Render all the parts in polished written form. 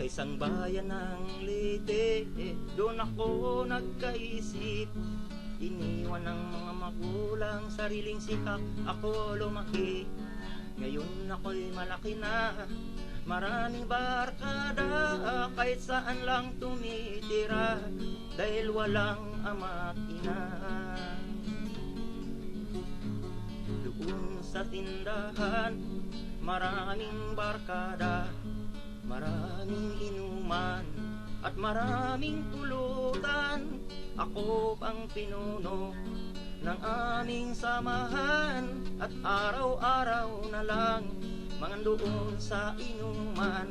isang bayan ng Leyte, doon ako nagkaisip. Iniwan ng mga magulang, sariling sikap, ako lumaki. Ngayon ako'y malaki na, maraming barkada, kahit saan lang tumitira, dahil walang ama at ina. Doon sa tindahan, maraming barkada, maraming inuman, at maraming pulutan. Ako ang pinuno ng aming samahan, at araw-araw na lang mga doon sa inuman.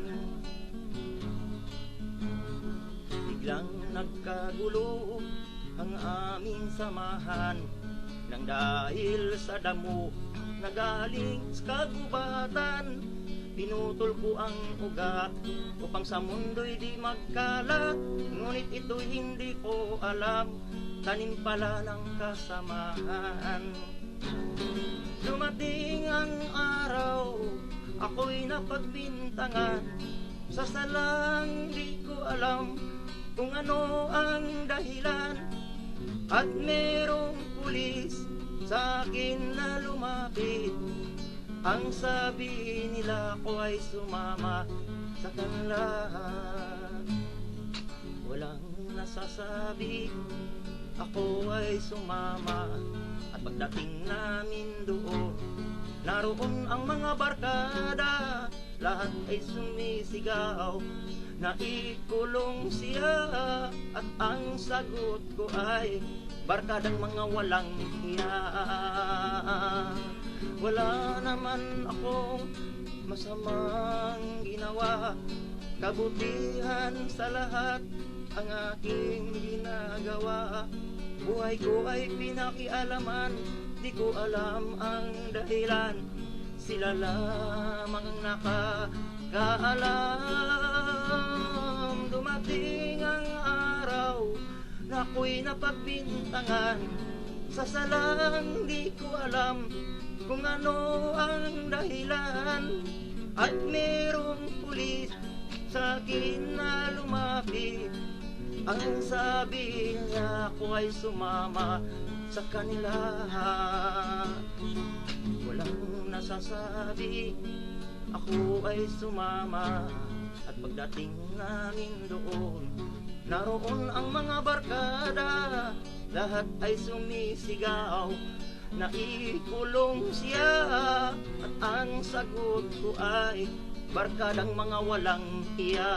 Biglang nagkagulo ang aming samahan, nang dahil sa damo na galing sa kagubatan. Pinutol ko ang ugat upang sa mundo'y di magkalat, ngunit ito'y hindi ko alam, tanim pala ng kasamaan. Dumating ang araw, ako'y napagbintangan, sa salang di ko alam kung ano ang dahilan, at merong pulis sa akin na lumapit. Ang sabi nila ko ay sumama sa kanila. Walang nasasabi, ako ay sumama. At pagdating namin doon, naroon ang mga barkada, lahat ay sumisigaw na ikulong siya. At ang sagot ko ay, barkadang mga walang hiya. Wala naman akong masamang ginawa, kabutihan sa lahat ang aking ginagawa. Buhay ko ay pinakialaman, di ko alam ang dahilan, sila lamang ang nakakaalam. Dumating ang araw na ako'y napagbintangan, sa salang di ko alam kung ano ang dahilan, at merong pulis sa akin na lumapit. Ang sabi niya ako ay sumama sa kanila. Walang nasasabi, ako ay sumama. At pagdating namin doon, naroon ang mga barkada, lahat ay sumisigaw na ikulong siya. At ang sagot ko ay, barkadang mga walang hiya.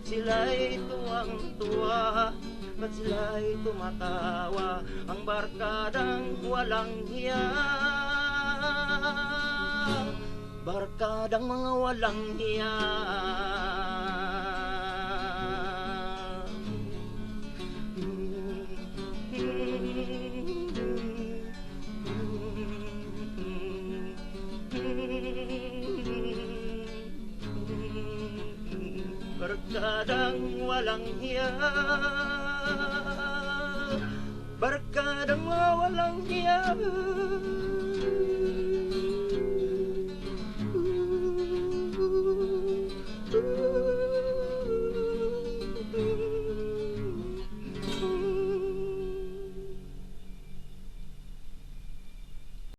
Sila'y tuwang-tuwa, at sila'y tumatawa, ang barkadang walang hiya. Barkadang mga walang hiya. Barkadang walang hiya, barkadang walang hiya.